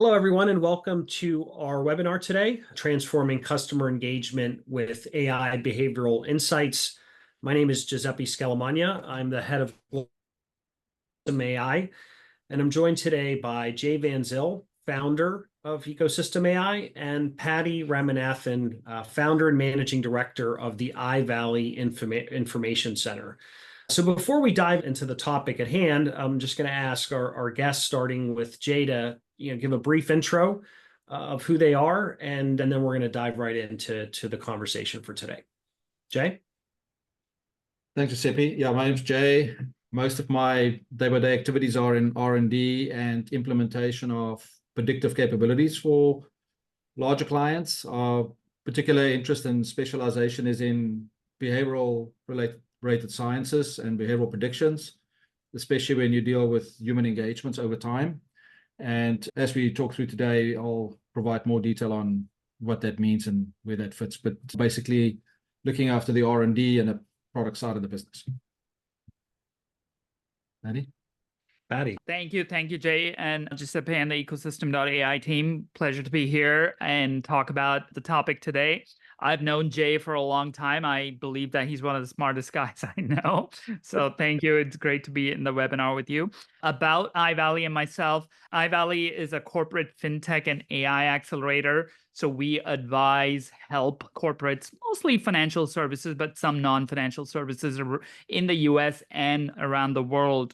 Hello, everyone, and welcome to our webinar today, Transforming Customer Engagement with AI Behavioral Insights. My name is Giuseppe Scalamagna. I'm the head of AI, and I'm joined today by Jay Van Zyl, founder of ecosystem.AI, and Patty Ramanathan, founder and managing director of the iValley Information Center. So before we dive into the topic at hand, I'm just going to ask our guests, starting with Jay, to give a brief intro of who they are, and then we're going to dive right into the conversation for today. Jay? Thanks, Giuseppe. Yeah, my name's Jay. Most of my day-by-day activities are in R&D and implementation of predictive capabilities for larger clients. Our particular interest and specialization is in behavioral-related sciences and behavioral predictions, especially when you deal with human engagements over time. And as we talk through today, I'll provide more detail on what that means and where that fits. But basically, looking after the R&D and the product side of the business. Patty? Thank you, Jay, and Giuseppe and the ecosystem.AI team. Pleasure to be here and talk about the topic today. I've known Jay for a long time. I believe that he's one of the smartest guys I know. So thank you. It's great to be in the webinar with you. About iValley and myself, iValley is a corporate fintech and AI accelerator. So we advise, help corporates, mostly financial services, but some non-financial services in the US and around the world,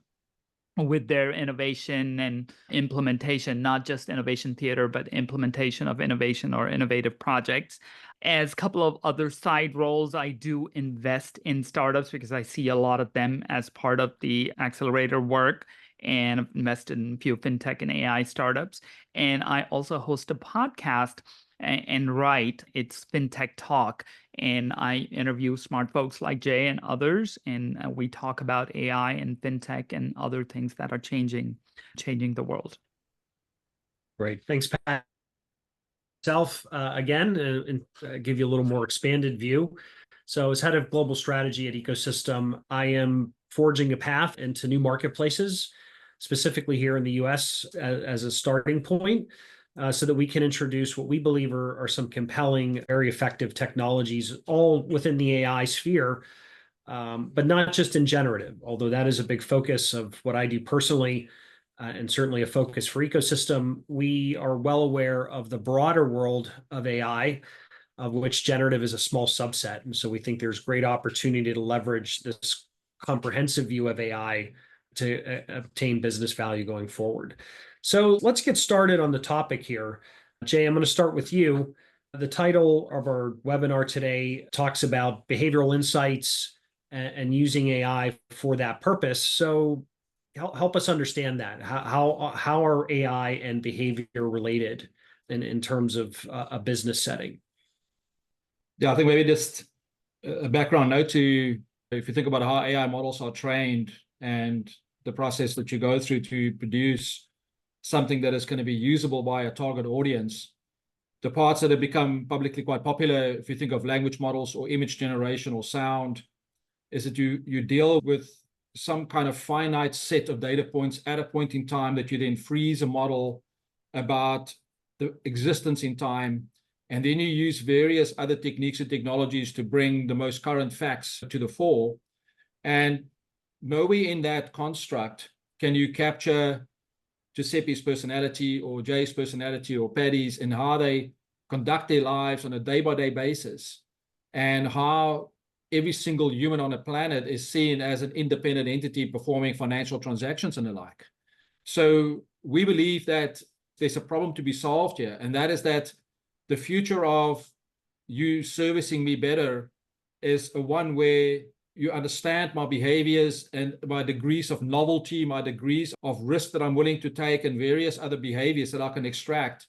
with their innovation and implementation, not just innovation theater, but implementation of innovation or innovative projects. As a couple of other side roles, I do invest in startups because I see a lot of them as part of the accelerator work, and I've invested in a few fintech and AI startups. And I also host a podcast and write. It's FinTech Talk, and I interview smart folks like Jay and others, and we talk about AI and fintech and other things that are changing the world. Great, thanks, Pat. Again, and give you a little more expanded view. So as head of global strategy at Ecosystem, I am forging a path into new marketplaces, specifically here in the US as a starting point, so that we can introduce what we believe are some compelling, very effective technologies, all within the AI sphere, but not just in generative, although that is a big focus of what I do personally, and certainly a focus for Ecosystem. We are well aware of the broader world of AI, of which generative is a small subset. And so we think there's great opportunity to leverage this comprehensive view of AI to obtain business value going forward. So let's get started on the topic here. Jay, I'm going to start with you. The title of our webinar today talks about behavioral insights and using AI for that purpose. So help us understand that. How are AI and behavior related in terms of a business setting? Yeah, I think maybe just a background note to, if you think about how AI models are trained and the process that you go through to produce something that is going to be usable by a target audience, the parts that have become publicly quite popular, if you think of language models or image generation or sound, is that you deal with some kind of finite set of data points at a point in time that you then freeze a model about the existence in time, and then you use various other techniques and technologies to bring the most current facts to the fore. And nowhere in that construct can you capture Giuseppe's personality or Jay's personality or Patty's and how they conduct their lives on a day-by-day basis, and how every single human on the planet is seen as an independent entity performing financial transactions and the like. So we believe that there's a problem to be solved here, and that is that the future of you servicing me better is a one where you understand my behaviors and my degrees of novelty, my degrees of risk that I'm willing to take, and various other behaviors that I can extract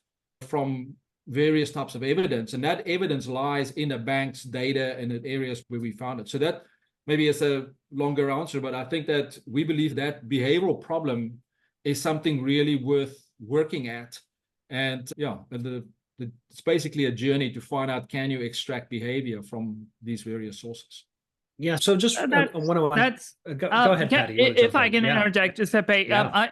from various types of evidence. And that evidence lies in a bank's data and in areas where we found it. So that maybe is a longer answer, but I think that we believe that behavioral problem is something really worth working at. And yeah, it's basically a journey to find out, can you extract behavior from these various sources? Yeah, so just go ahead, Patty. If I can interject, Giuseppe, yeah.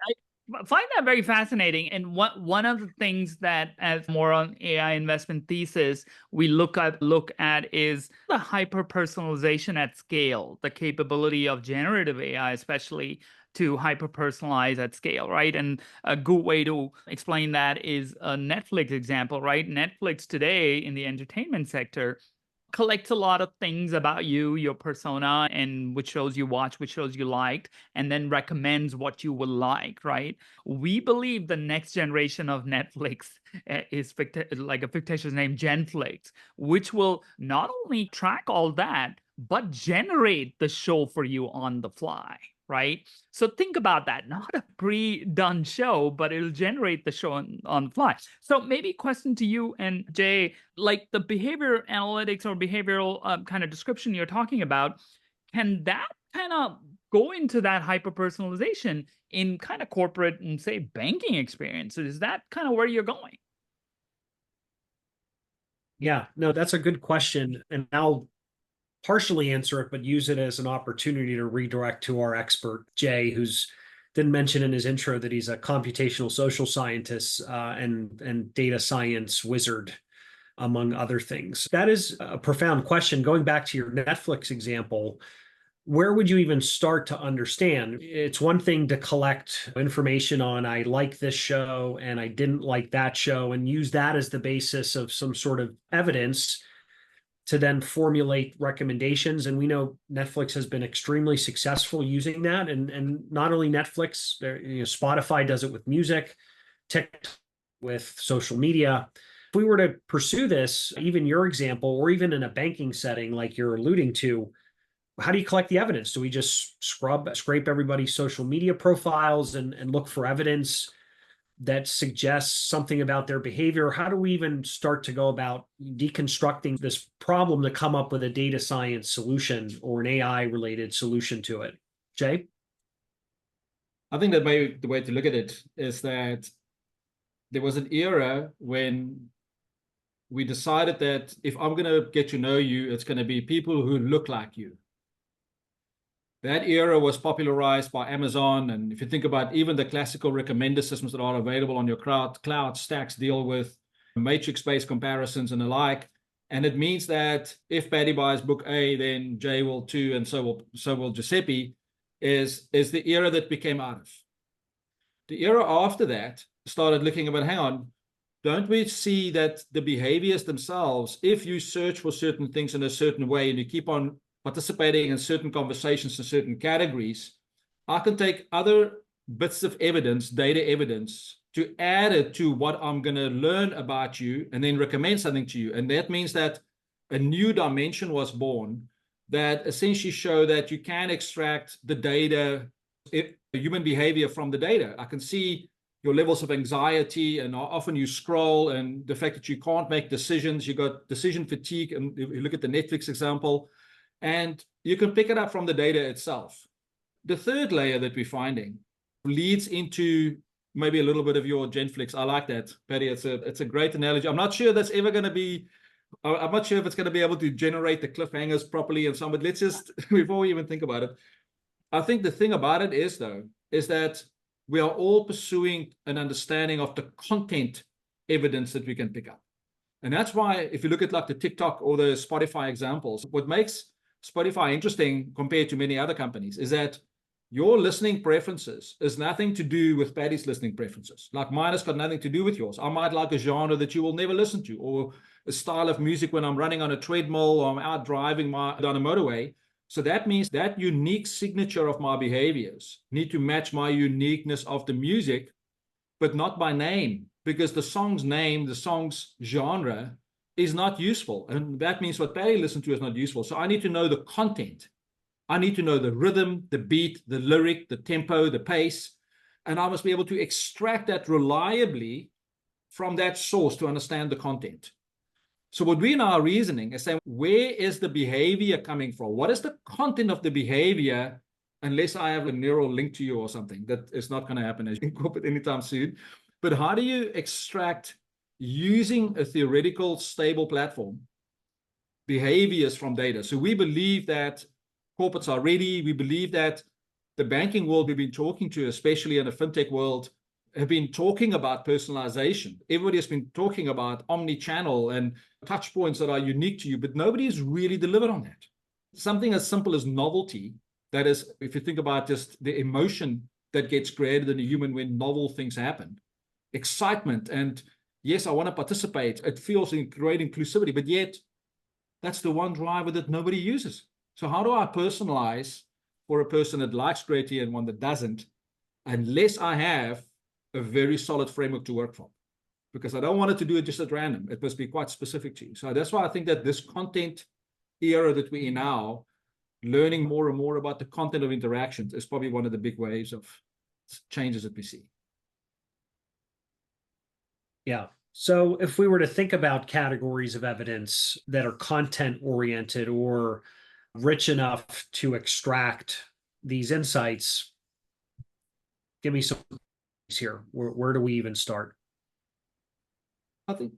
find that very fascinating. And one of the things that, as more on AI investment thesis, we look at is the hyper personalization at scale, the capability of generative AI, especially to hyper personalize at scale, right? And a good way to explain that is a Netflix example, right? Netflix today in the entertainment sector collects a lot of things about you, your persona, and which shows you watch, which shows you liked, and then recommends what you will like, right? We believe the next generation of Netflix is like a fictitious name, Genflix, which will not only track all that, but generate the show for you on the fly, right? So think about that. Not a pre-done show, but it'll generate the show on the fly. So maybe question to you and Jay, like the behavior analytics or behavioral kind of description you're talking about, can that kind of go into that hyper-personalization in kind of corporate and say banking experiences? Is that kind of where you're going? Yeah, no, that's a good question. And I'll partially answer it, but use it as an opportunity to redirect to our expert, Jay, who's didn't mention in his intro that he's a computational social scientist and data science wizard, among other things. That is a profound question. Going back to your Netflix example, where would you even start to understand? It's one thing to collect information on, I like this show and I didn't like that show, and use that as the basis of some sort of evidence to then formulate recommendations. And we know Netflix has been extremely successful using that. And not only Netflix, Spotify does it with music, TikTok with social media. If we were to pursue this, even your example, or even in a banking setting like you're alluding to, how do you collect the evidence? Do we just scrape everybody's social media profiles and look for evidence that suggests something about their behavior? How do we even start to go about deconstructing this problem to come up with a data science solution or an AI related solution to it? Jay? I think that the way to look at it is that there was an era when we decided that if I'm going to get to know you, it's going to be people who look like you. That era was popularized by Amazon. And if you think about even the classical recommender systems that are available on your cloud stacks deal with matrix-based comparisons and the like. And it means that if Patty buys book A, then Jay will too, and so will Giuseppe, is the era that became out of. The era after that started looking about, hang on, don't we see that the behaviors themselves, if you search for certain things in a certain way and you keep on participating in certain conversations in certain categories, I can take other bits of evidence, data evidence, to add it to what I'm going to learn about you and then recommend something to you. And that means that a new dimension was born that essentially show that you can extract the data, human behavior from the data. I can see your levels of anxiety and how often you scroll and the fact that you can't make decisions. You got decision fatigue. And if you look at the Netflix example, and you can pick it up from the data itself. The third layer that we're finding leads into maybe a little bit of your Genflix. I like that, Patty. It's a great analogy. I'm not sure that's ever going to be, I'm not sure if it's going to be able to generate the cliffhangers properly and so on, but let's just, before we even think about it, I think the thing about it is that we are all pursuing an understanding of the content evidence that we can pick up. And that's why if you look at like the TikTok or the Spotify examples, what makes Spotify interesting compared to many other companies is that your listening preferences is nothing to do with Patty's listening preferences. Like mine has got nothing to do with yours. I might like a genre that you will never listen to, or a style of music when I'm running on a treadmill or I'm out driving down a motorway. So that means that unique signature of my behaviors need to match my uniqueness of the music, but not by name, because the song's name, the song's genre is not useful. And that means what Patty listened to is not useful. So I need to know the content. I need to know the rhythm, the beat, the lyric, the tempo, the pace. And I must be able to extract that reliably from that source to understand the content. So what we now are reasoning is saying, where is the behavior coming from? What is the content of the behavior? Unless I have a neural link to you or something, that is not going to happen as you incorporate anytime soon. But how do you extract, using a theoretical stable platform, behaviors from data? So we believe that corporates are ready. We believe that the banking world we've been talking to, especially in the fintech world, have been talking about personalization. Everybody has been talking about omni-channel and touch points that are unique to you, but nobody has really delivered on that. Something as simple as novelty, that is, if you think about just the emotion that gets created in a human when novel things happen, excitement, and yes, I want to participate. It feels in great inclusivity, but yet that's the one driver that nobody uses. So how do I personalize for a person that likes creativity and one that doesn't, unless I have a very solid framework to work from? Because I don't want it to do it just at random. It must be quite specific to you. So that's why I think that this content era that we're in now, learning more and more about the content of interactions is probably one of the big waves of changes that we see. Yeah. So if we were to think about categories of evidence that are content oriented or rich enough to extract these insights, give me some here. Where do we even start? I think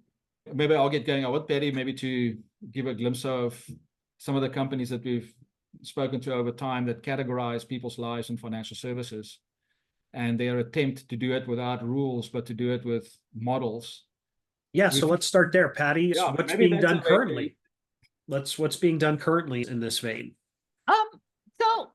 maybe I'll get going. I want Patty maybe to give a glimpse of some of the companies that we've spoken to over time that categorize people's lives in financial services, and their attempt to do it without rules, but to do it with models. Yeah, so let's start there, Patty. Yeah, what's maybe being that's done a way currently? What's being done currently in this vein? So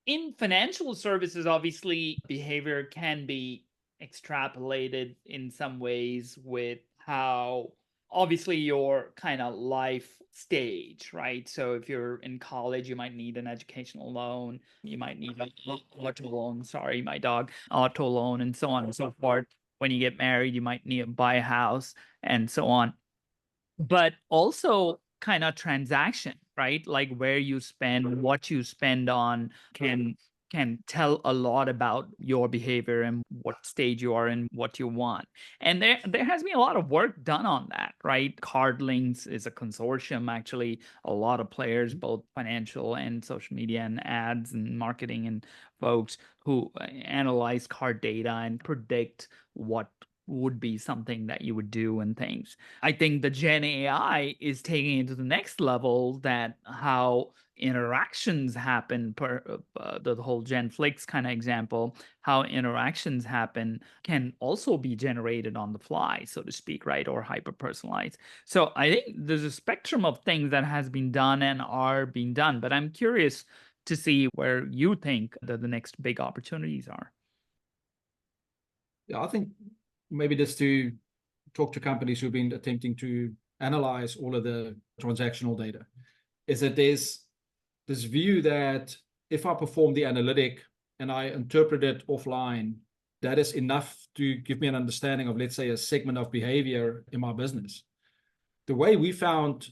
in financial services, obviously behavior can be extrapolated in some ways with how obviously your kind of life stage, right? So if you're in college, you might need an educational loan, you might need an auto loan, sorry, my dog, auto loan, and so on and so forth. When you get married, you might need to buy a house and so on. But also kind of transaction, right? Like where you spend, what you spend on can tell a lot about your behavior and what stage you are in, what you want. And there has been a lot of work done on that, right? CardLinks is a consortium, actually, a lot of players, both financial and social media and ads and marketing and folks who analyze card data and predict what would be something that you would do and things. I think the Gen AI is taking it to the next level, that how interactions happen per the whole Gen Flix kind of example, how interactions happen can also be generated on the fly, so to speak, right? Or hyper-personalized. So I think there's a spectrum of things that has been done and are being done, but I'm curious to see where you think that the next big opportunities are. Yeah, I think maybe just to talk to companies who've been attempting to analyze all of the transactional data, is that there's this view that if I perform the analytic and I interpret it offline, that is enough to give me an understanding of, let's say, a segment of behavior in my business. The way we found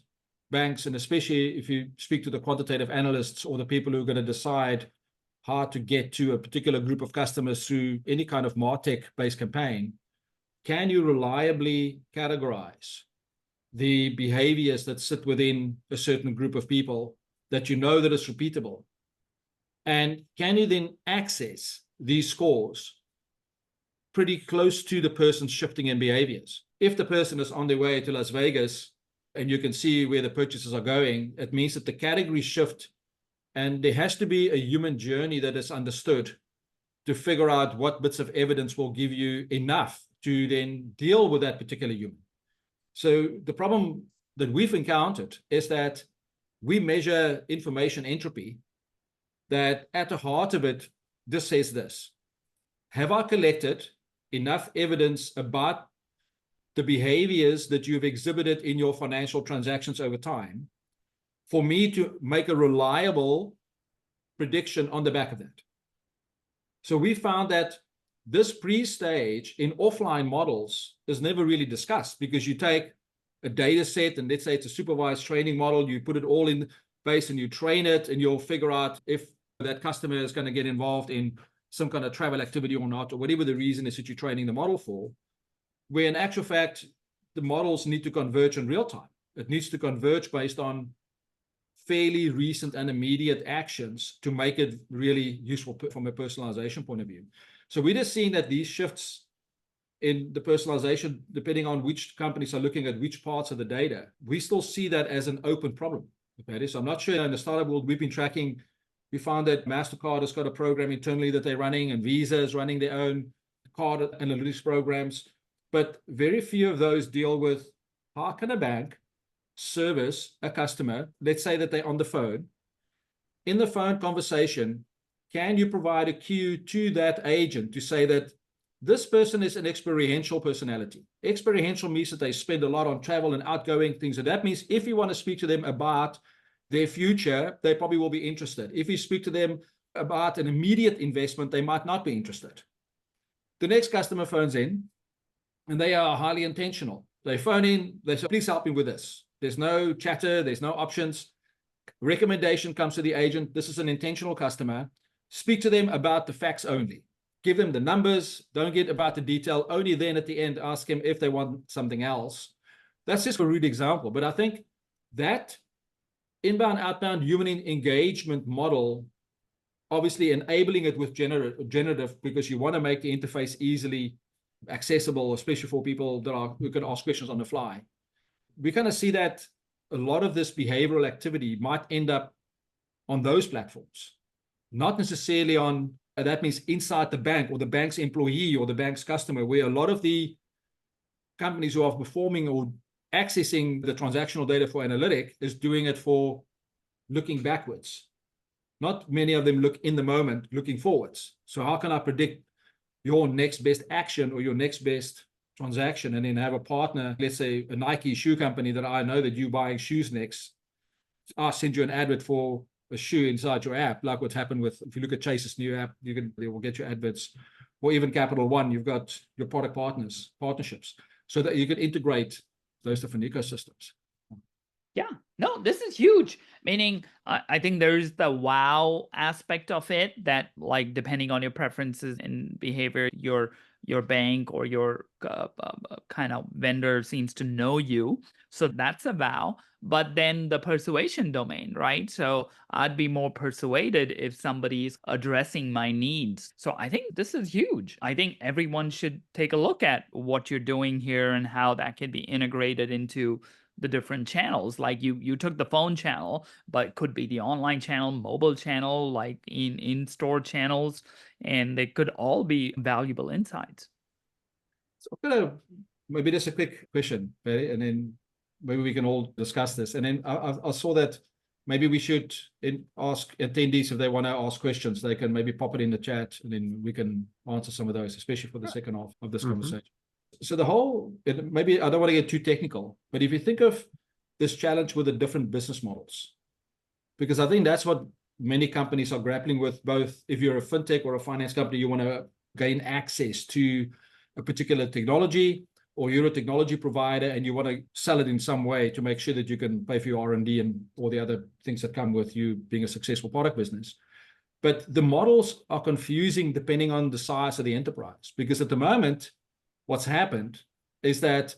banks, and especially if you speak to the quantitative analysts or the people who are going to decide how to get to a particular group of customers through any kind of MarTech-based campaign, can you reliably categorize the behaviors that sit within a certain group of people that you know that is repeatable? And can you then access these scores pretty close to the person's shifting in behaviors? If the person is on their way to Las Vegas and you can see where the purchases are going, it means that the categories shift, and there has to be a human journey that is understood to figure out what bits of evidence will give you enough to then deal with that particular human. So the problem that we've encountered is that we measure information entropy, that at the heart of it, this says this: have I collected enough evidence about the behaviors that you've exhibited in your financial transactions over time for me to make a reliable prediction on the back of that? So we found that this pre-stage in offline models is never really discussed, because you take a data set, and let's say it's a supervised training model, you put it all in base and you train it, and you'll figure out if that customer is going to get involved in some kind of travel activity or not, or whatever the reason is that you're training the model for, where in actual fact, the models need to converge in real time. It needs to converge based on fairly recent and immediate actions to make it really useful from a personalization point of view. So we're just seeing that these shifts in the personalization, depending on which companies are looking at which parts of the data, we still see that as an open problem. Okay, so I'm not sure in the startup world we've been tracking. We found that MasterCard has got a program internally that they're running, and Visa is running their own card analytics programs, but very few of those deal with how can a bank service a customer. Let's say that they're on the phone. In the phone conversation, can you provide a cue to that agent to say that this person is an experiential personality? Experiential means that they spend a lot on travel and outgoing things. And that means if you want to speak to them about their future, they probably will be interested. If you speak to them about an immediate investment, they might not be interested. The next customer phones in, and they are highly intentional. They phone in, they say, please help me with this. There's no chatter, there's no options. Recommendation comes to the agent. This is an intentional customer. Speak to them about the facts only. Give them the numbers. Don't get about the detail. Only then at the end, ask them if they want something else. That's just a rude example. But I think that inbound, outbound human engagement model, obviously enabling it with generative, because you want to make the interface easily accessible, especially for people who can ask questions on the fly. We kind of see that a lot of this behavioral activity might end up on those platforms, not necessarily on, that means inside the bank or the bank's employee or the bank's customer, where a lot of the companies who are performing or accessing the transactional data for analytic is doing it for looking backwards. Not many of them look in the moment, looking forwards. So how can I predict your next best action or your next best transaction, and then have a partner, let's say a Nike shoe company that I know that you're buying shoes next, I'll send you an advert for a shoe inside your app, like what's happened with, if you look at Chase's new app, they will get your adverts, or even Capital One, you've got your product partnerships, so that you can integrate those different ecosystems. Yeah, no, this is huge. Meaning, I think there's the wow aspect of it that, like, depending on your preferences and behavior, your bank or your kind of vendor seems to know you. So that's a wow. But then the persuasion domain, right? So I'd be more persuaded if somebody's addressing my needs. So I think this is huge. I think everyone should take a look at what you're doing here and how that can be integrated into the different channels. Like you took the phone channel, but could be the online channel, mobile channel, like in-store channels, and they could all be valuable insights. So I'm gonna, maybe just a quick question, Patty, and then maybe we can all discuss this. And then I saw that maybe we should ask attendees if they want to ask questions, they can maybe pop it in the chat, and then we can answer some of those, especially for the second half of this conversation. So the whole, maybe I don't want to get too technical, but if you think of this challenge with the different business models, because I think that's what many companies are grappling with, both if you're a fintech or a finance company, you want to gain access to a particular technology, or you're a technology provider and you want to sell it in some way to make sure that you can pay for your R&D and all the other things that come with you being a successful product business. But the models are confusing depending on the size of the enterprise, because at the moment, what's happened is that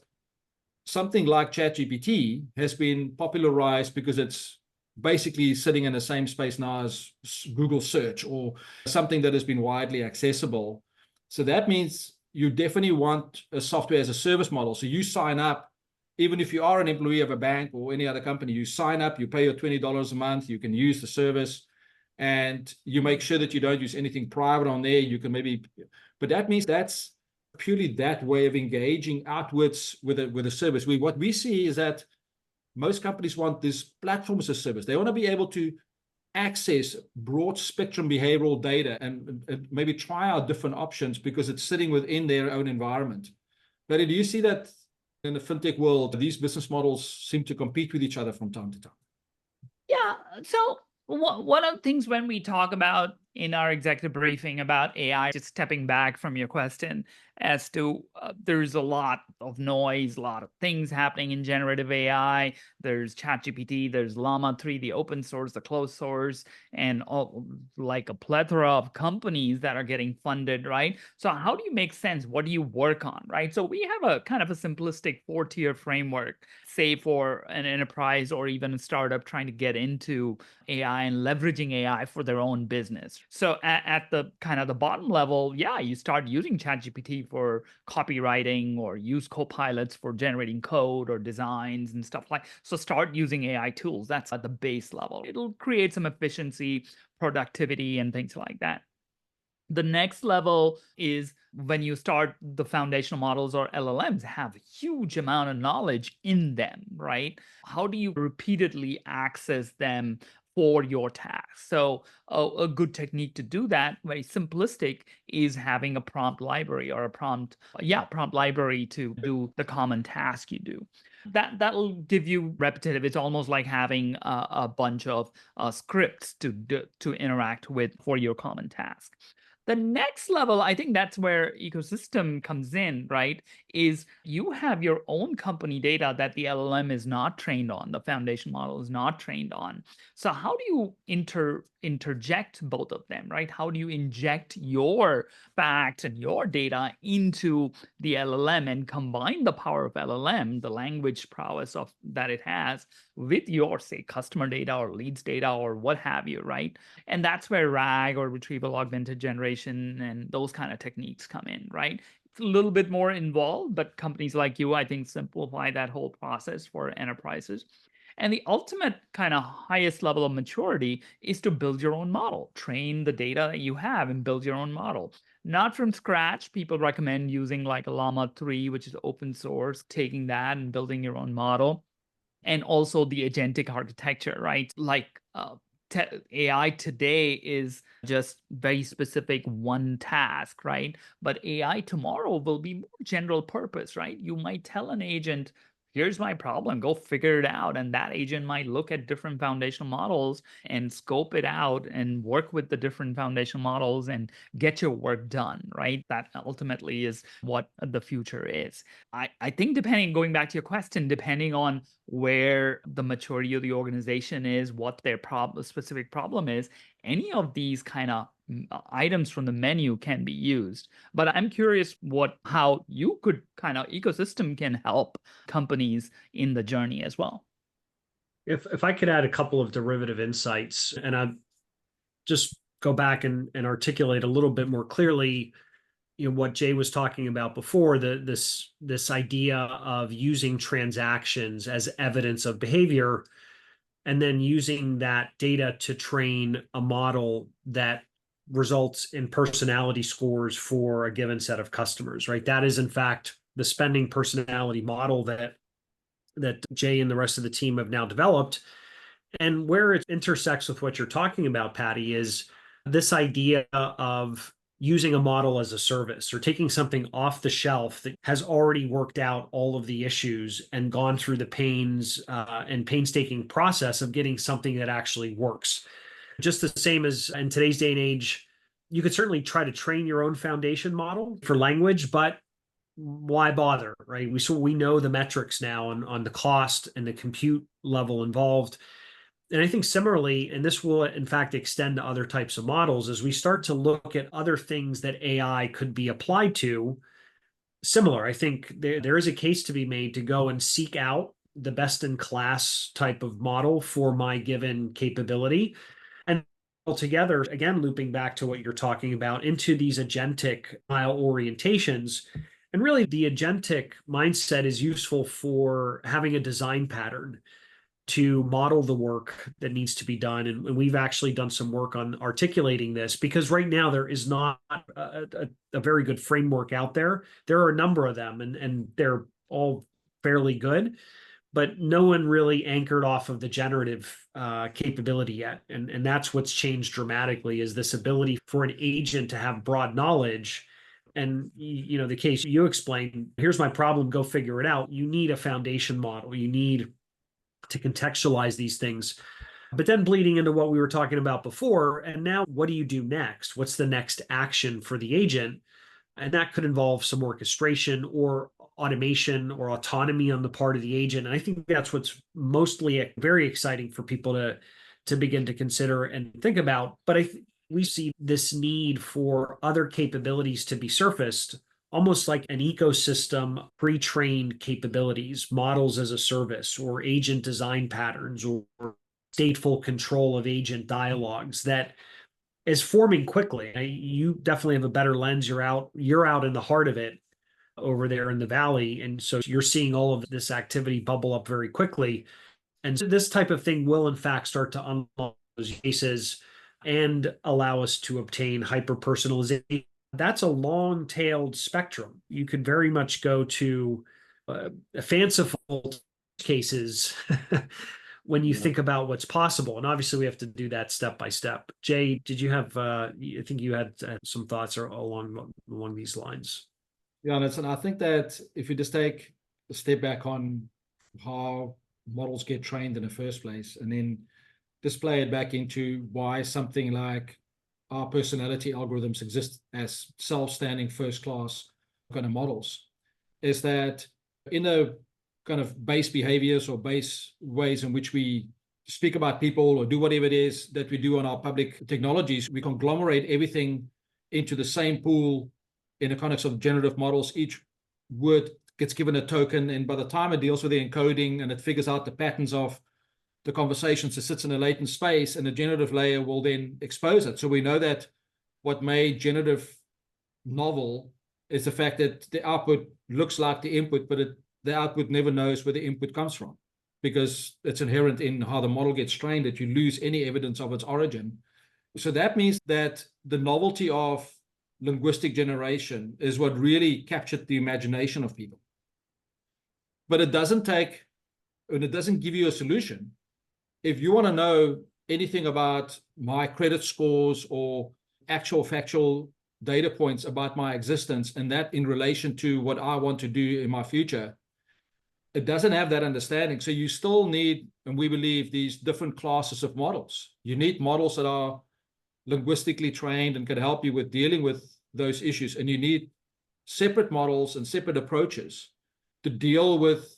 something like ChatGPT has been popularized because it's basically sitting in the same space now as Google search, or something that has been widely accessible. So that means you definitely want a software as a service model. So you sign up, even if you are an employee of a bank or any other company, you sign up, you pay your $20 a month, you can use the service, and you make sure that you don't use anything private on there. You can maybe, but that means that's purely that way of engaging outwards with a service. What we see is that most companies want this platform as a service. They want to be able to access broad spectrum behavioral data and maybe try out different options because it's sitting within their own environment. But do you see that in the fintech world, these business models seem to compete with each other from time to time? Yeah. So one of the things when we talk about in our executive briefing about AI, just stepping back from your question as to there's a lot of noise, a lot of things happening in generative AI. There's ChatGPT, there's Llama 3, the open source, the closed source, and all, like a plethora of companies that are getting funded, right? So how do you make sense? What do you work on, right? So we have a kind of a simplistic 4-tier framework, say for an enterprise or even a startup trying to get into AI and leveraging AI for their own business. So at the kind of the bottom level, yeah, you start using ChatGPT for copywriting, or use copilots for generating code or designs and stuff like. So start using AI tools. That's at the base level. It'll create some efficiency, productivity, and things like that. The next level is when you start, the foundational models or LLMs have a huge amount of knowledge in them, right? How do you repeatedly access them for your task? So a good technique to do that, very simplistic, is having a prompt library or a prompt library to do the common task you do. That'll give you repetitive. It's almost like having a bunch of scripts to interact with for your common task. The next level, I think that's where ecosystem comes in, right? Is you have your own company data that the LLM is not trained on, the foundation model is not trained on. So how do you interject both of them, right? How do you inject your facts and your data into the LLM and combine the power of LLM, the language prowess of that it has, with your, say, customer data or leads data or what have you, right? And that's where RAG or retrieval augmented generation and those kind of techniques come in, right? It's a little bit more involved, but companies like you, I think, simplify that whole process for enterprises. And the ultimate kind of highest level of maturity is to build your own model, train the data that you have and build your own model. Not from scratch. People recommend using like a Llama 3, which is open source, taking that and building your own model. And also the agentic architecture, right? Like AI today is just very specific one task, right? But AI tomorrow will be more general purpose, right? You might tell an agent, here's my problem, go figure it out. And that agent might look at different foundational models and scope it out and work with the different foundational models and get your work done, right? That ultimately is what the future is. I think going back to your question, depending on where the maturity of the organization is, what their specific problem is, any of these kind of items from the menu can be used. But I'm curious how you could kind of ecosystem can help companies in the journey as well. If I could add a couple of derivative insights, and I just go back and articulate a little bit more clearly, what Jay was talking about before, this idea of using transactions as evidence of behavior, and then using that data to train a model that results in personality scores for a given set of customers, right? That is, in fact, the spending personality model that Jay and the rest of the team have now developed. And where it intersects with what you're talking about, Patty, is this idea of using a model as a service, or taking something off the shelf that has already worked out all of the issues and gone through the pains and painstaking process of getting something that actually works. Just the same as in today's day and age, you could certainly try to train your own foundation model for language, but why bother, right? We know the metrics now on the cost and the compute level involved. And I think similarly, and this will in fact extend to other types of models, as we start to look at other things that AI could be applied to, similar. I think there is a case to be made to go and seek out the best in class type of model for my given capability. And altogether, again, looping back to what you're talking about, into these agentic style orientations. And really, the agentic mindset is useful for having a design pattern to model the work that needs to be done. And we've actually done some work on articulating this, because right now there is not a very good framework out there. There are a number of them, and they're all fairly good, but no one really anchored off of the generative capability yet. And that's what's changed dramatically, is this ability for an agent to have broad knowledge. And the case you explained, here's my problem, go figure it out. You need a foundation model. You need to contextualize these things. But then bleeding into what we were talking about before, and now what do you do next? What's the next action for the agent? And that could involve some orchestration or automation or autonomy on the part of the agent. And I think that's what's mostly very exciting for people to begin to consider and think about. But we see this need for other capabilities to be surfaced, almost like an ecosystem, pre-trained capabilities, models as a service, or agent design patterns, or stateful control of agent dialogues that is forming quickly. You definitely have a better lens. You're out in the heart of it over there in the Valley. And so you're seeing all of this activity bubble up very quickly. And so this type of thing will in fact start to unlock those cases. and allow us to obtain hyper-personalization. That's a long-tailed spectrum. You could very much go to fanciful cases when you think about what's possible. And obviously we have to do that step by step. Jay, did you have, I think you had some thoughts along these lines. Yeah, and I think that if you just take a step back on how models get trained in the first place, and then display it back into why something like our personality algorithms exist as self-standing first-class kind of models, is that in a kind of base behaviors or base ways in which we speak about people or do whatever it is that we do on our public technologies, we conglomerate everything into the same pool in a context of generative models. Each word gets given a token, and by the time it deals with the encoding and it figures out the patterns of the conversations, it sits in a latent space, and the generative layer will then expose it. So we know that what made generative novel is the fact that the output looks like the input, but the output never knows where the input comes from, because it's inherent in how the model gets trained that you lose any evidence of its origin. So that means that the novelty of linguistic generation is what really captured the imagination of people. But it doesn't take, and it doesn't give you a solution. If you want to know anything about my credit scores or actual factual data points about my existence, and that in relation to what I want to do in my future, it doesn't have that understanding. So you still need, and we believe, these different classes of models. You need models that are linguistically trained and can help you with dealing with those issues. And you need separate models and separate approaches to deal with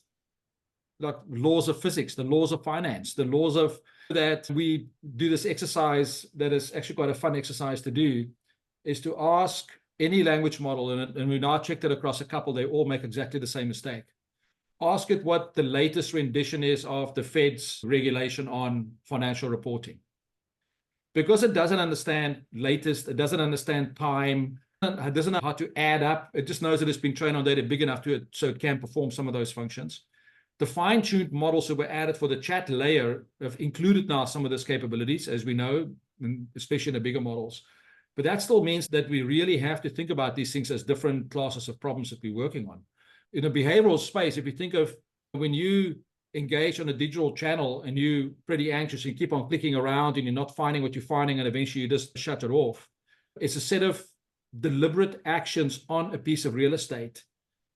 like laws of physics, the laws of finance, the laws of that. We do this exercise that is actually quite a fun exercise to do, is to ask any language model, and we now checked it across a couple, they all make exactly the same mistake. Ask it what the latest rendition is of the Fed's regulation on financial reporting. Because it doesn't understand latest, it doesn't understand time, it doesn't know how to add up. It just knows that it's been trained on data big enough to it so it can perform some of those functions. The fine-tuned models that were added for the chat layer have included now some of those capabilities, as we know, especially in the bigger models. But that still means that we really have to think about these things as different classes of problems that we're working on. In a behavioral space, if you think of when you engage on a digital channel and you're pretty anxious, you keep on clicking around and you're not finding what you're finding, and eventually you just shut it off. It's a set of deliberate actions on a piece of real estate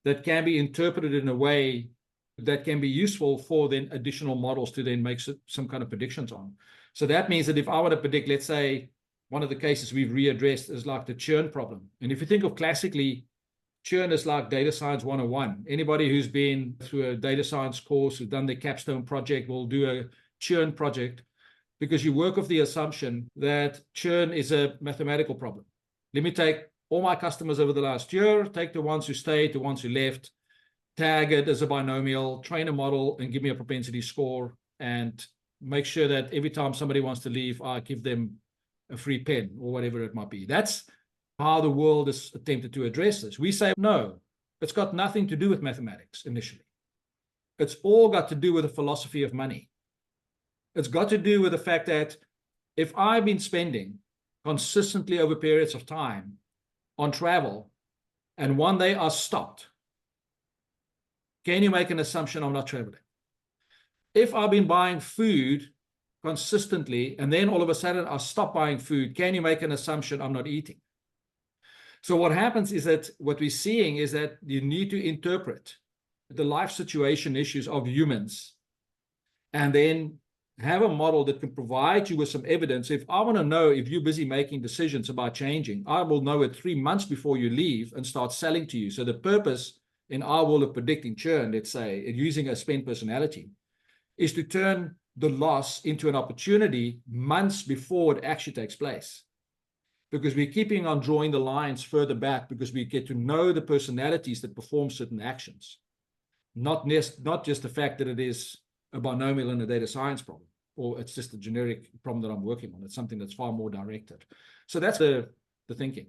that can be interpreted in a way that can be useful for then additional models to then make some kind of predictions on. So that means that if I were to predict, let's say, one of the cases we've readdressed is like the churn problem. And if you think of classically, churn is like data science 101. Anybody who's been through a data science course, who's done the capstone project, will do a churn project, because you work with the assumption that churn is a mathematical problem. Let me take all my customers over the last year, take the ones who stayed, the ones who left, tag it as a binomial, train a model, and give me a propensity score, and make sure that every time somebody wants to leave, I give them a free pen or whatever it might be. That's how the world is attempted to address this. We say, no, it's got nothing to do with mathematics initially. It's all got to do with the philosophy of money. It's got to do with the fact that if I've been spending consistently over periods of time on travel, and one day I stopped, can you make an assumption I'm not traveling? If I've been buying food consistently, and then all of a sudden I stop buying food, can you make an assumption I'm not eating? So what happens is that what we're seeing is that you need to interpret the life situation issues of humans, and then have a model that can provide you with some evidence. If I want to know if you're busy making decisions about changing, I will know it 3 months before you leave and start selling to you. So the purpose in our world of predicting churn, let's say, using a spend personality, is to turn the loss into an opportunity months before it actually takes place. Because we're keeping on drawing the lines further back, because we get to know the personalities that perform certain actions. Not just the fact that it is a binomial in a data science problem, or it's just a generic problem that I'm working on. It's something that's far more directed. So that's the thinking.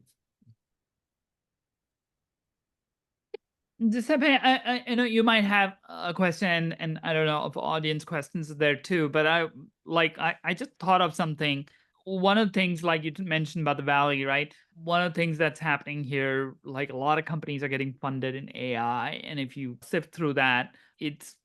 Giuseppe, I know you might have a question, and I don't know if audience questions are there too, but I just thought of something. one of the things, like you mentioned about the Valley, right? One of the things that's happening here, like a lot of companies are getting funded in AI. And if you sift through that, it's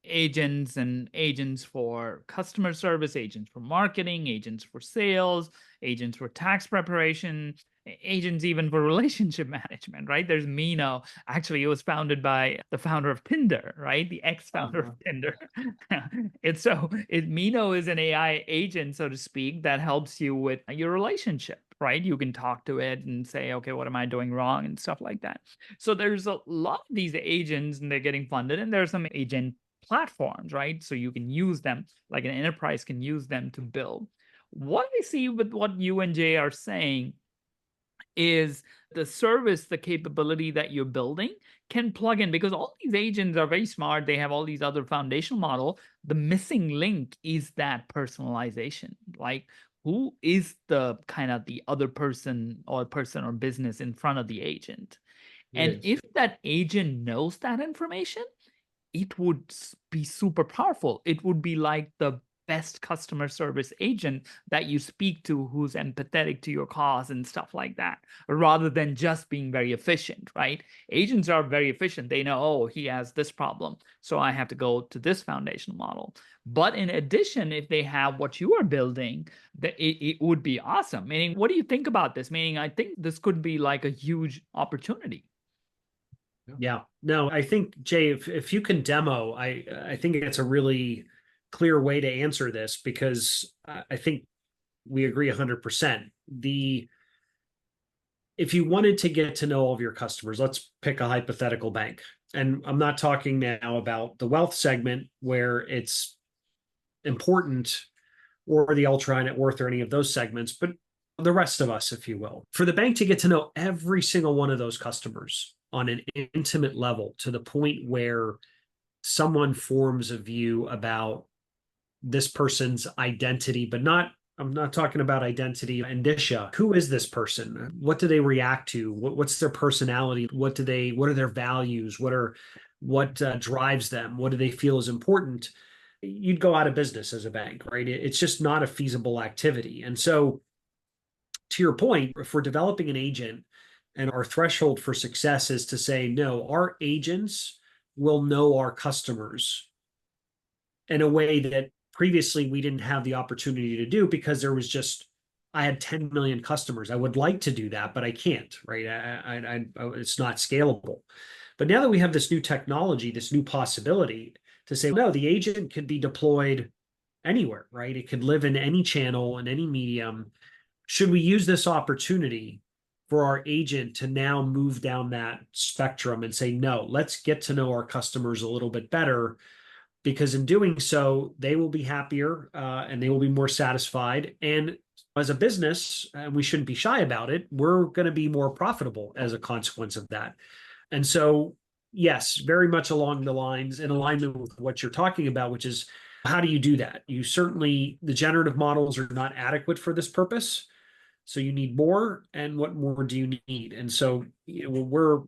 agents and agents for customer service, agents for marketing, agents for sales, agents for tax preparation, agents even for relationship management, right? There's Mino. Actually, it was founded by the founder of Tinder, right? The ex-founder of Tinder. Mino is an AI agent, so to speak, that helps you with your relationship, right? You can talk to it and say, okay, what am I doing wrong and stuff like that. So there's a lot of these agents and they're getting funded, and there's some agent platforms, right? So you can use them, like an enterprise can use them to build. What I see with what you and Jay are saying is the service, the capability that you're building can plug in, because all these agents are very smart. They have all these other foundational model. The missing link is that personalization. Like, who is the kind of the other person or business in front of the agent? And Yes. if that agent knows that information, it would be super powerful. It would be like the best customer service agent that you speak to, who's empathetic to your cause and stuff like that, rather than just being very efficient, right? Agents are very efficient. They know, oh, he has this problem, so I have to go to this foundational model. But in addition, if they have what you are building, it would be awesome. Meaning, what do you think about this? Meaning, I think this could be like a huge opportunity. Yeah, no, I think, Jay, if you can demo, I think it's a really clear way to answer this, because I think we agree 100%. If you wanted to get to know all of your customers, let's pick a hypothetical bank. And I'm not talking now about the wealth segment where it's important, or the ultra high net worth, or any of those segments, but the rest of us, if you will. For the bank to get to know every single one of those customers on an intimate level, to the point where someone forms a view about this person's identity, but I'm not talking about identity indicia. Who is this person? What do they react to? What's their personality? What are their values? What drives them? What do they feel is important? You'd go out of business as a bank, right? It's just not a feasible activity. And so, to your point, if we're developing an agent and our threshold for success is to say, no, our agents will know our customers in a way that previously we didn't have the opportunity to do, because I had 10 million customers. I would like to do that, but I can't, right? It's not scalable. But now that we have this new technology, this new possibility to say, no, the agent could be deployed anywhere, right? It could live in any channel, in any medium. Should we use this opportunity for our agent to now move down that spectrum and say, no, let's get to know our customers a little bit better, because in doing so, they will be happier and they will be more satisfied. And as a business, we shouldn't be shy about it, we're going to be more profitable as a consequence of that. And so, yes, very much along the lines, in alignment with what you're talking about, which is, how do you do that? The generative models are not adequate for this purpose. So you need more, and what more do you need? And so, what we're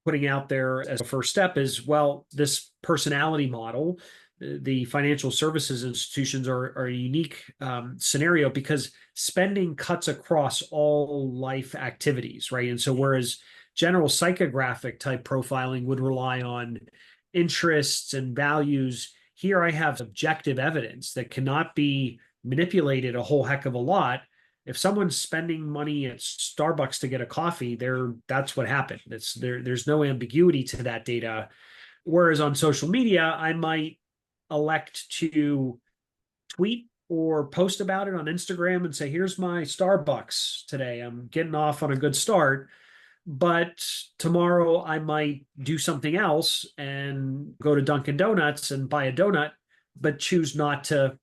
putting out there as a first step is, well, this personality model, the financial services institutions are a unique scenario, because spending cuts across all life activities, right? And so, whereas general psychographic type profiling would rely on interests and values, here I have objective evidence that cannot be manipulated a whole heck of a lot. If someone's spending money at Starbucks to get a coffee, that's what happened. There's no ambiguity to that data. Whereas on social media, I might elect to tweet or post about it on Instagram and say, here's my Starbucks today. I'm getting off on a good start. But tomorrow I might do something else and go to Dunkin' Donuts and buy a donut, but choose not to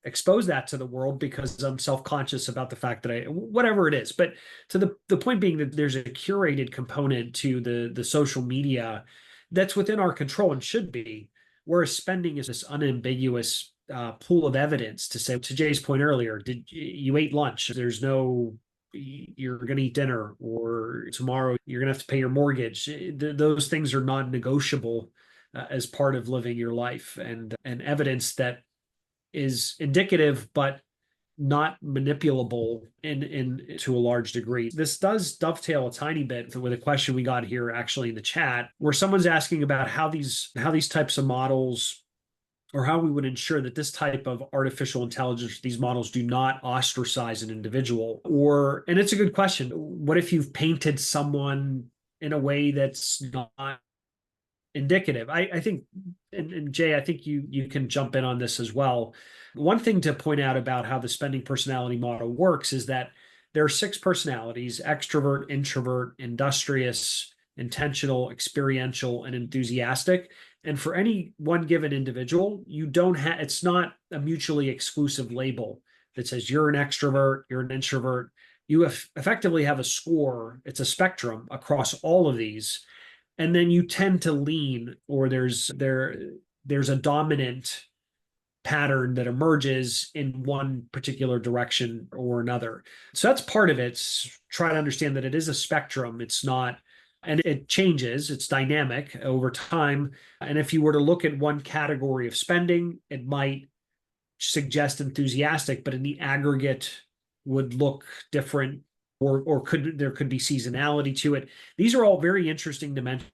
expose that to the world because I'm self-conscious about the fact that whatever it is. But to the point being that there's a curated component to the social media that's within our control and should be, whereas spending is this unambiguous pool of evidence to say, to Jay's point earlier, did you ate lunch? There's no, you're going to eat dinner, or tomorrow you're going to have to pay your mortgage. Those things are non-negotiable as part of living your life, and evidence that is indicative, but not manipulable in to a large degree. This does dovetail a tiny bit with a question we got here actually in the chat, where someone's asking about how these types of models, or how we would ensure that this type of artificial intelligence, these models do not ostracize an individual. Or, and it's a good question, what if you've painted someone in a way that's not indicative? I think, and Jay, I think you can jump in on this as well. One thing to point out about how the spending personality model works is that there are 6 personalities: extrovert, introvert, industrious, intentional, experiential, and enthusiastic. And for any one given individual, you don't have, it's not a mutually exclusive label that says you're an extrovert, you're an introvert. You effectively have a score. It's a spectrum across all of these. And then you tend to lean, or there's a dominant pattern that emerges in one particular direction or another. So that's part of it. Try to understand that it is a spectrum. It's not, and it changes, it's dynamic over time. And if you were to look at one category of spending, it might suggest enthusiastic, but in the aggregate would look different, or there could be seasonality to it. These are all very interesting dimensions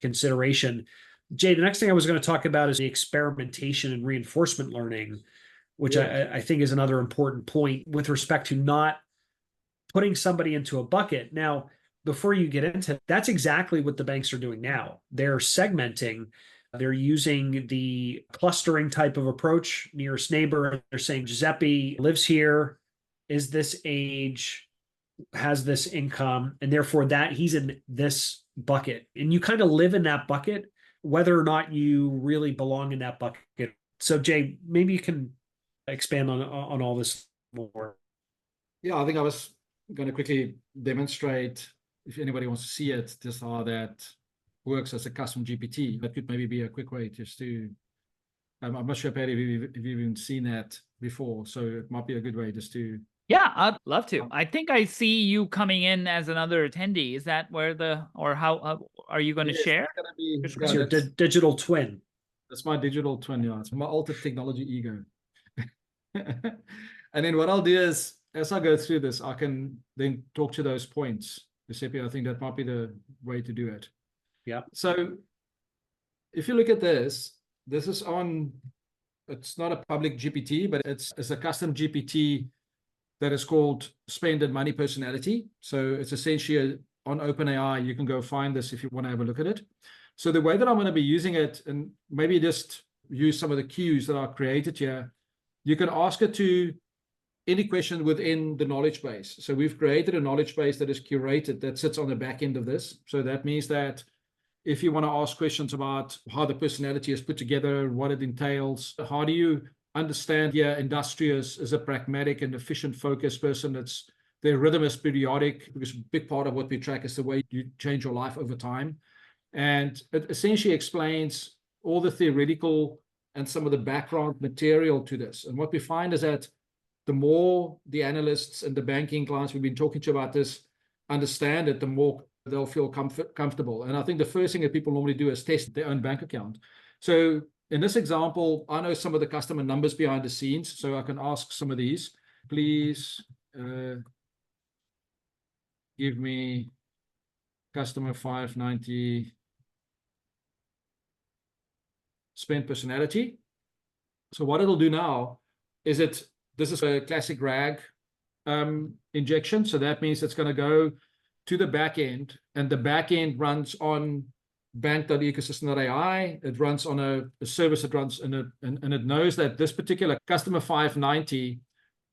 consideration. Jay, the next thing I was going to talk about is the experimentation and reinforcement learning, which I think is another important point with respect to not putting somebody into a bucket. Now, before you get into it, that's exactly what the banks are doing now. They're segmenting. They're using the clustering type of approach, nearest neighbor. They're saying Giuseppe lives here, is this age, has this income, and therefore that he's in this bucket. And you kind of live in that bucket, whether or not you really belong in that bucket. So Jay, maybe you can expand on all this more. Yeah, I think I was going to quickly demonstrate, if anybody wants to see it, just how that works as a custom GPT. That could maybe be a quick way just to, I'm not sure, Patty, if you've even seen that before. So it might be a good way just to. Yeah, I'd love to. I think I see you coming in as another attendee. Is that where or how are you going to share? It's your digital twin. That's my digital twin, yeah. It's my altered technology ego. And then what I'll do is, as I go through this, I can then talk to those points. Giuseppe, I think that might be the way to do it. Yeah. So if you look at this is on, it's not a public GPT, but it's a custom GPT that is called Spended Money Personality. So it's essentially on OpenAI. You can go find this if you want to have a look at it. So the way that I'm going to be using it, and maybe just use some of the cues that are created here, you can ask it to any question within the knowledge base. So we've created a knowledge base that is curated, that sits on the back end of this. So that means that if you want to ask questions about how the personality is put together, what it entails, how do you understand, industrious is a pragmatic and efficient focused person. That's their rhythm is periodic, because a big part of what we track is the way you change your life over time. And it essentially explains all the theoretical and some of the background material to this. And what we find is that the more the analysts and the banking clients we've been talking to about this understand it, the more they'll feel comfortable. And I think the first thing that people normally do is test their own bank account. So in this example, I know some of the customer numbers behind the scenes, so I can ask some of these. Please give me customer 590 spend personality. So what it'll do now is this is a classic RAG injection. So that means it's going to go to the back end, and the back end runs on bank.ecosystem.Ai. It runs on a service that runs and it knows that this particular customer 590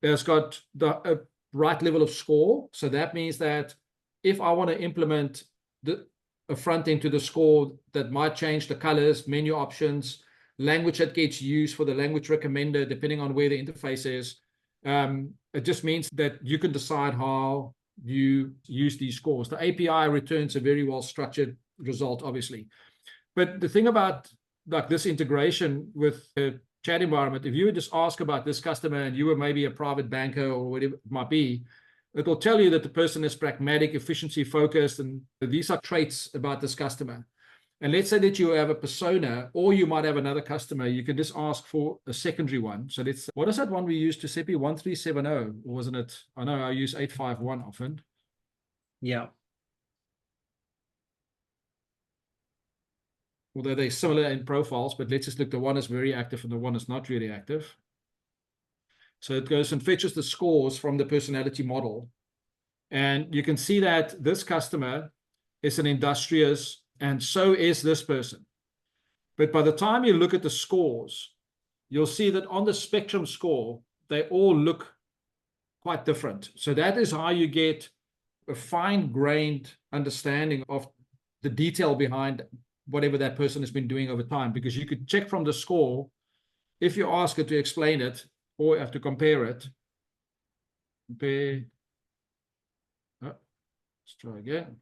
has got the right level of score. So that means that if I want to implement a front end to the score that might change the colors, menu options, language that gets used for the language recommender, depending on where the interface is, it just means that you can decide how you use these scores. The API returns a very well structured result, obviously. But the thing about like this integration with the chat environment, if you would just ask about this customer and you were maybe a private banker or whatever it might be, it will tell you that the person is pragmatic, efficiency focused, and these are traits about this customer. And let's say that you have a persona, or you might have another customer, you can just ask for a secondary one. So what is that one we use, Giuseppe? 1370, or wasn't it? I know I use 851 often. Yeah. Although they're similar in profiles, but let's just look, the one is very active and the one is not really active. So it goes and fetches the scores from the personality model. And you can see that this customer is an industrious, and so is this person. But by the time you look at the scores, you'll see that on the spectrum score, they all look quite different. So that is how you get a fine-grained understanding of the detail behind whatever that person has been doing over time, because you could check from the score, if you ask it to explain it, or have to compare it. Let's try again.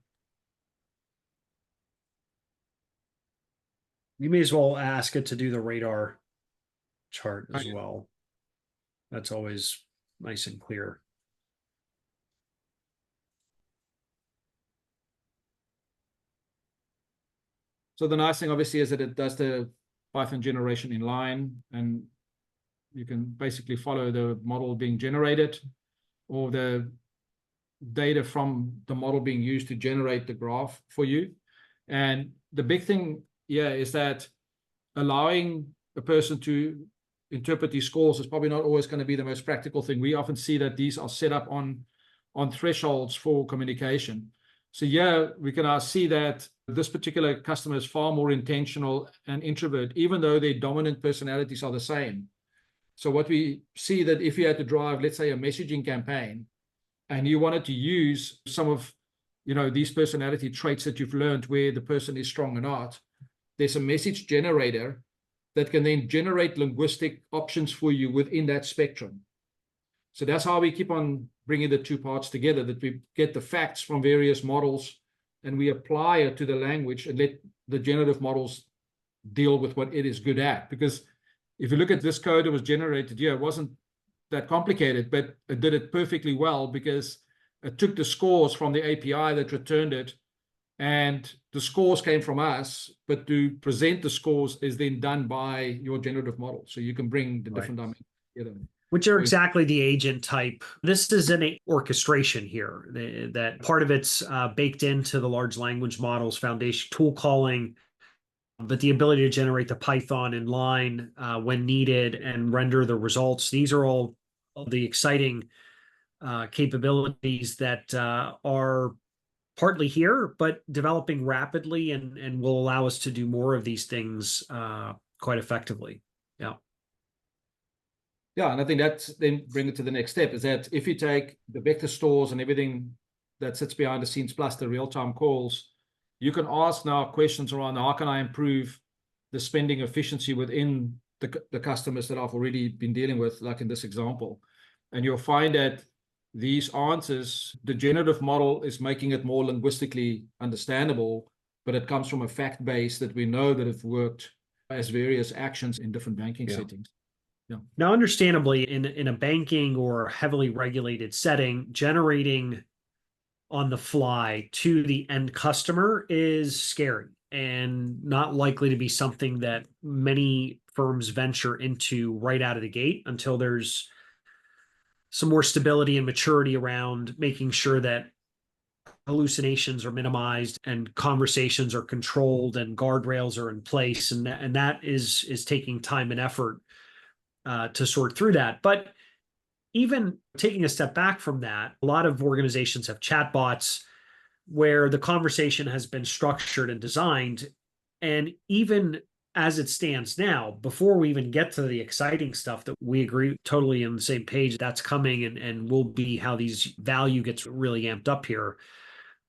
You may as well ask it to do the radar chart as well. That's always nice and clear. So the nice thing, obviously, is that it does the Python generation in line, and you can basically follow the model being generated or the data from the model being used to generate the graph for you. And the big thing here is that allowing a person to interpret these scores is probably not always going to be the most practical thing. We often see that these are set up on thresholds for communication. So yeah, we can see that this particular customer is far more intentional and introvert, even though their dominant personalities are the same. So what we see, that if you had to drive, let's say, a messaging campaign, and you wanted to use some of, these personality traits that you've learned where the person is strong or not, there's a message generator that can then generate linguistic options for you within that spectrum. So that's how we keep on bringing the two parts together, that we get the facts from various models and we apply it to the language and let the generative models deal with what it is good at. Because if you look at this code that was generated here, it wasn't that complicated, but it did it perfectly well because it took the scores from the API that returned it, and the scores came from us, but to present the scores is then done by your generative model. So you can bring the different dimensions together. Which are exactly the agent type. This is an orchestration here. That part of it's baked into the large language models, foundation tool calling, but the ability to generate the Python in line when needed and render the results. These are all the exciting capabilities that are partly here, but developing rapidly and will allow us to do more of these things quite effectively. Yeah. Yeah, and I think that's then bring it to the next step, is that if you take the vector stores and everything that sits behind the scenes plus the real-time calls, you can ask now questions around how can I improve the spending efficiency within the customers that I've already been dealing with, like in this example. And you'll find that these answers, the generative model is making it more linguistically understandable, but it comes from a fact base that we know that it worked as various actions in different banking settings. Yeah. Now, understandably, in a banking or heavily regulated setting, generating on the fly to the end customer is scary and not likely to be something that many firms venture into right out of the gate until there's some more stability and maturity around making sure that hallucinations are minimized and conversations are controlled and guardrails are in place. And that is taking time and effort to sort through that. But even taking a step back from that, a lot of organizations have chatbots where the conversation has been structured and designed. And even as it stands now, before we even get to the exciting stuff that we agree totally on the same page, that's coming and will be how these value gets really amped up here.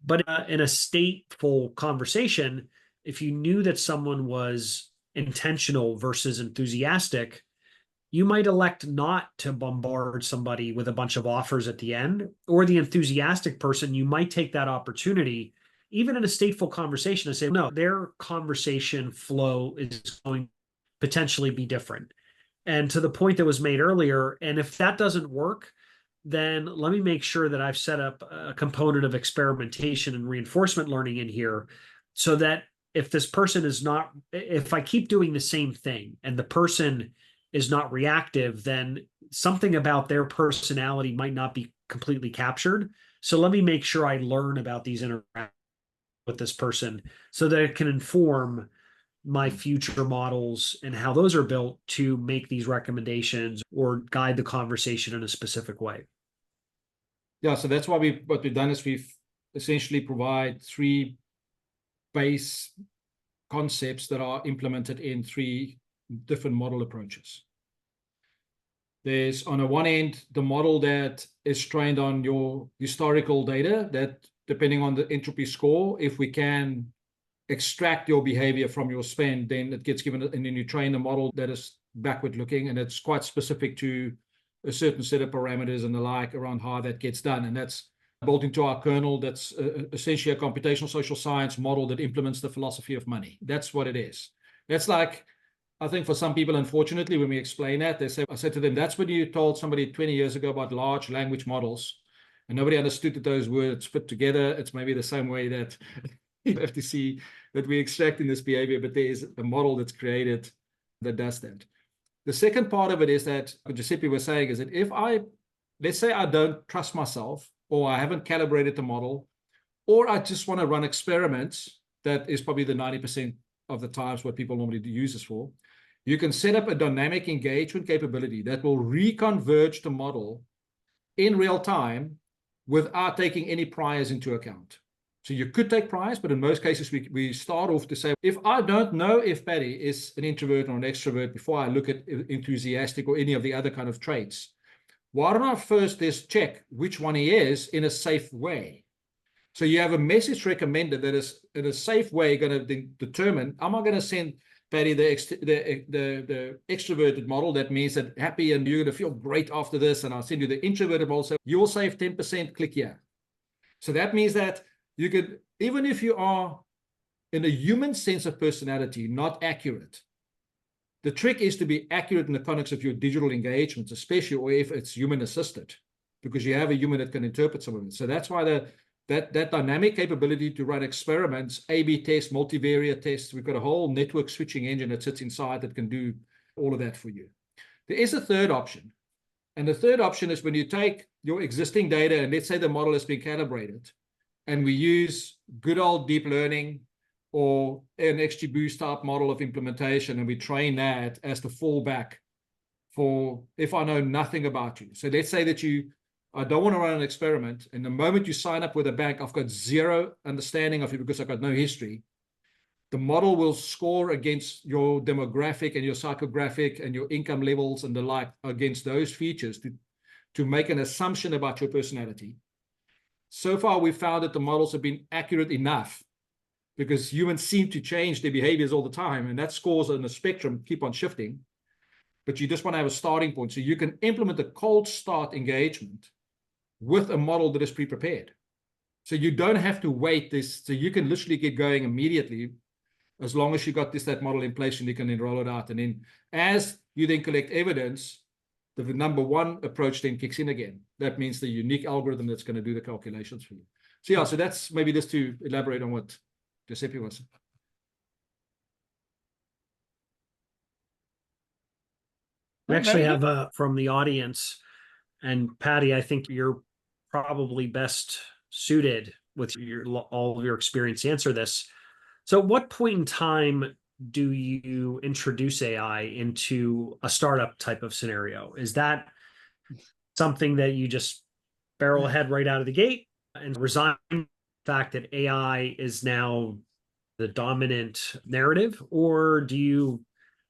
But in a stateful conversation, if you knew that someone was intentional versus enthusiastic, you might elect not to bombard somebody with a bunch of offers at the end. Or the enthusiastic person, you might take that opportunity, even in a stateful conversation, to say, no, their conversation flow is going to potentially be different. And to the point that was made earlier, and if that doesn't work, then let me make sure that I've set up a component of experimentation and reinforcement learning in here so that if this person is not, if I keep doing the same thing and the person is not reactive, then something about their personality might not be completely captured. So let me make sure I learn about these interactions with this person so that it can inform my future models and how those are built to make these recommendations or guide the conversation in a specific way. Yeah, so that's why what we've done is we've essentially provide 3 base concepts that are implemented in 3 different model approaches. There's, on the one end, the model that is trained on your historical data that, depending on the entropy score, if we can extract your behavior from your spend, then it gets given, and then you train a model that is backward looking, and it's quite specific to a certain set of parameters and the like around how that gets done. And that's built into our kernel. That's essentially a computational social science model that implements the philosophy of money. That's what it is. That's like, I think for some people, unfortunately, when we explain that, I said to them, that's what you told somebody 20 years ago about large language models, and nobody understood that those words fit together. It's maybe the same way that you have to see that we extract in this behavior, but there is a model that's created that does that. The second part of it is that what Giuseppe was saying is that if let's say I don't trust myself, or I haven't calibrated the model, or I just want to run experiments, that is probably the 90% of the times what people normally use this for, you can set up a dynamic engagement capability that will reconverge the model in real time without taking any priors into account. So you could take priors, but in most cases, we start off to say, if I don't know if Patty is an introvert or an extrovert before I look at enthusiastic or any of the other kind of traits, why don't I first just check which one he is in a safe way? So you have a message recommender that is in a safe way going to determine, am I going to send Patty the extroverted model? That means that happy and you're going to feel great after this, and I'll send you the introverted model. So you'll save 10%, click here. So that means that you could, even if you are in a human sense of personality, not accurate, the trick is to be accurate in the context of your digital engagements, especially, or if it's human assisted, because you have a human that can interpret some of it. So that's why that dynamic capability to run experiments, A/B tests, multivariate tests, we've got a whole network switching engine that sits inside that can do all of that for you. There is a third option. And the third option is when you take your existing data, and let's say the model has been calibrated, and we use good old deep learning or an XGBoost type model of implementation, and we train that as the fallback for if I know nothing about you. So let's say that I don't want to run an experiment, and the moment you sign up with a bank, I've got zero understanding of you because I've got no history. The model will score against your demographic and your psychographic and your income levels and the like, against those features to make an assumption about your personality. So far, we've found that the models have been accurate enough because humans seem to change their behaviors all the time, and that scores on the spectrum keep on shifting. But you just want to have a starting point. So you can implement a cold start engagement with a model that is pre-prepared. So you don't have to wait this. So you can literally get going immediately as long as you got that model in place, and you can then roll it out. And then as you then collect evidence, the number one approach then kicks in again. That means the unique algorithm that's going to do the calculations for you. So yeah, so that's maybe just to elaborate on what Giuseppe was. We actually have from the audience, and Patty, I think you're probably best suited with all of your experience to answer this. So at what point in time do you introduce AI into a startup type of scenario? Is that something that you just barrel ahead right out of the gate and resign the fact that AI is now the dominant narrative? Or do you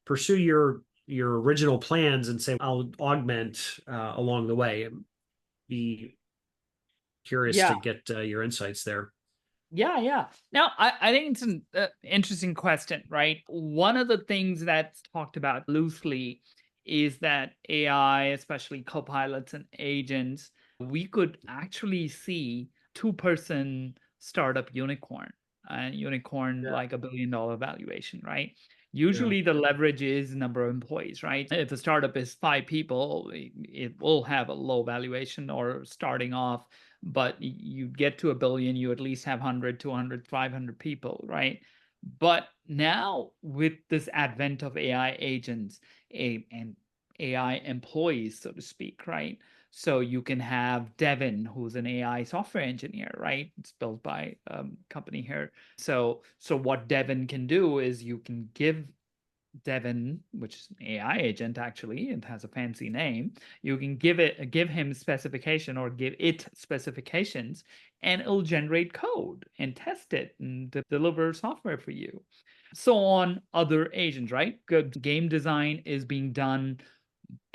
pursue your original plans and say, I'll augment along the way? Be curious to get your insights there. Yeah. Now, I think it's an interesting question, right? One of the things that's talked about loosely is that AI, especially copilots and agents, we could actually see 2-person startup unicorn, and unicorn like $1 billion valuation, right? Usually the leverage is number of employees, right? If a startup is 5 people, it will have a low valuation or starting off, but you get to $1 billion, you at least have 100, 200, 500 people, right? But now with this advent of AI agents and AI employees, so to speak, right? So you can have Devin, who's an AI software engineer, right? It's built by a company here. So what Devin can do is you can give Devin, which is an AI agent, actually, it has a fancy name. You can give him specification or give it specifications, and it'll generate code and test it and deliver software for you. So on other agents, right? Good game design is being done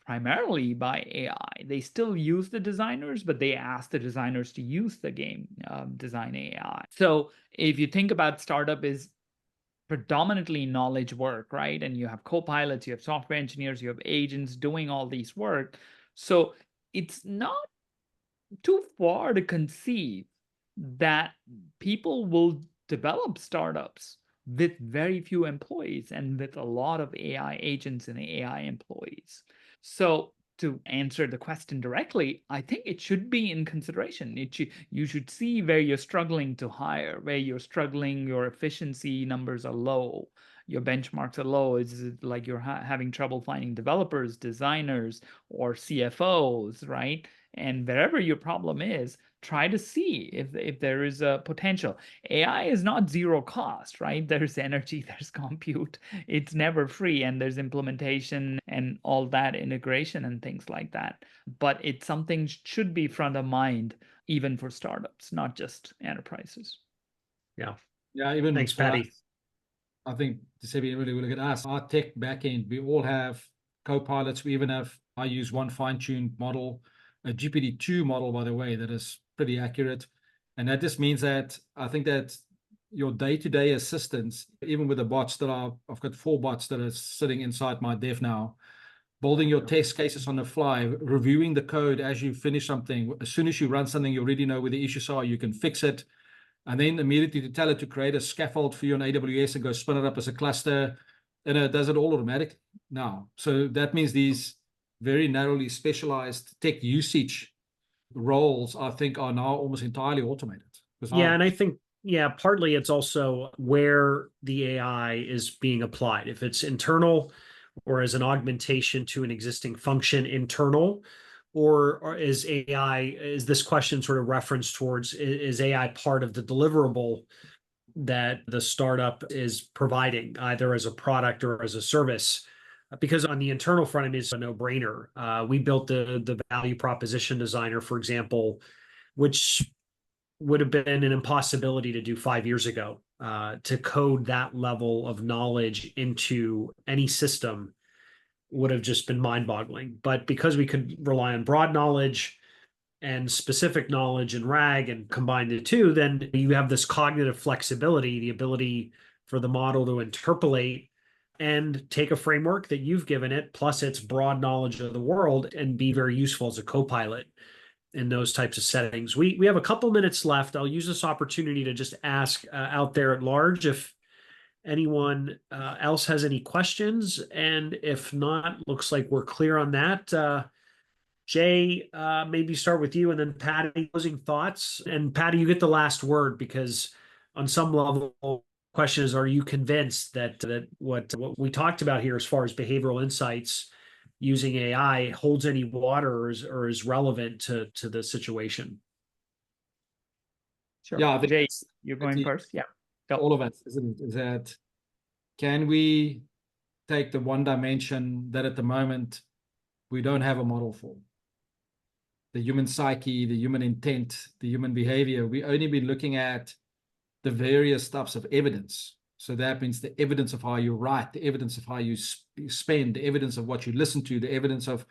primarily by AI. They still use the designers, but they ask the designers to use the game design AI. So if you think about startup is predominantly knowledge work, right? And you have co-pilots, you have software engineers, you have agents doing all these work. So it's not too far to conceive that people will develop startups with very few employees and with a lot of AI agents and AI employees. So to answer the question directly, I think it should be in consideration. You should see where you're struggling to hire, where you're struggling, your efficiency numbers are low, your benchmarks are low. Is it like you're having trouble finding developers, designers, or CFOs, right? And wherever your problem is, try to see if there is a potential. AI is not zero cost, right? There's energy, there's compute. It's never free, and there's implementation and all that integration and things like that. But it's something should be front of mind even for startups, not just enterprises. Yeah. Yeah, even Thanks, for Patty. us, I think Giuseppe, really look at us, our tech backend, we all have co-pilots. We even have, I use one fine-tuned model, a GPT-2 model, by the way, that is pretty accurate. And that just means that I think that your day-to-day assistance, even with the bots that I've got 4 bots that are sitting inside my dev now, building your test cases on the fly, reviewing the code as you finish something. As soon as you run something, you already know where the issues are, you can fix it. And then immediately to tell it to create a scaffold for you on AWS and go spin it up as a cluster, and it does it all automatic now. So that means these very narrowly specialized tech usage roles, I think, are now almost entirely automated. Yeah, and I think, yeah, partly it's also where the AI is being applied. If it's internal or as an augmentation to an existing function internal, or is this question sort of reference towards, is AI part of the deliverable that the startup is providing, either as a product or as a service? Because on the internal front, it is a no-brainer. We built the value proposition designer, for example, which would have been an impossibility to do 5 years ago. To code that level of knowledge into any system would have just been mind-boggling. But because we could rely on broad knowledge and specific knowledge and RAG and combine the two, then you have this cognitive flexibility, the ability for the model to interpolate and take a framework that you've given it, plus its broad knowledge of the world, and be very useful as a co-pilot in those types of settings. We have a couple minutes left. I'll use this opportunity to just ask out there at large if anyone else has any questions. And if not, looks like we're clear on that. Jay, maybe start with you, and then Patty, closing thoughts. And Patty, you get the last word, because on some level, question is, are you convinced that what we talked about here as far as behavioral insights using AI holds any water, or is relevant to the situation? Sure. Yeah, I think Jay, you're going first. Yeah. all of us, isn't it? Is that, can we take the one dimension that at the moment we don't have a model for? The human psyche, the human intent, the human behavior. We only been looking at the various types of evidence. So that means the evidence of how you write, the evidence of how you spend, the evidence of what you listen to, the evidence of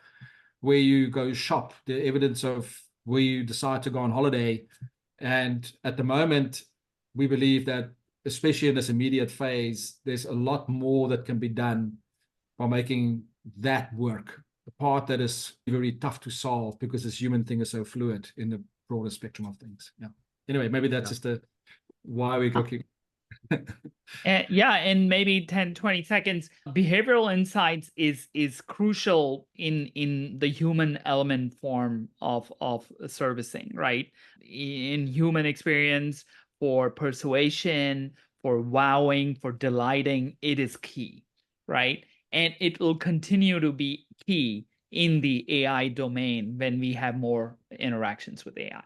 where you go shop, the evidence of where you decide to go on holiday. And at the moment, we believe that, especially in this immediate phase, there's a lot more that can be done by making that work. The part that is very tough to solve, because this human thing is so fluid in the broader spectrum of things. Yeah. Anyway, maybe that's just why we're looking. Yeah, in maybe 10, 20 seconds, behavioral insights is crucial in the human element form of servicing, right? In human experience, for persuasion, for wowing, for delighting, it is key, right? And it will continue to be key in the AI domain when we have more interactions with AI.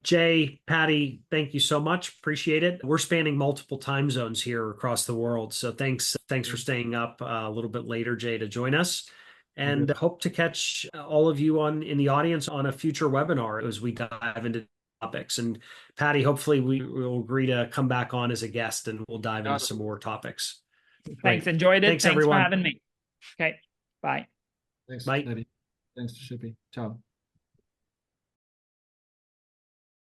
Jay, Patty, thank you so much. Appreciate it. We're spanning multiple time zones here across the world. So thanks for staying up a little bit later, Jay, to join us. And hope to catch all of you in the audience on a future webinar as we dive into topics. And Patty, hopefully we will agree to come back on as a guest and we'll dive into some more topics. Thanks. Enjoyed it. Thanks everyone. for having me. Okay. Bye. Thanks, Bye. Patty. Thanks, Giuseppe. Ciao.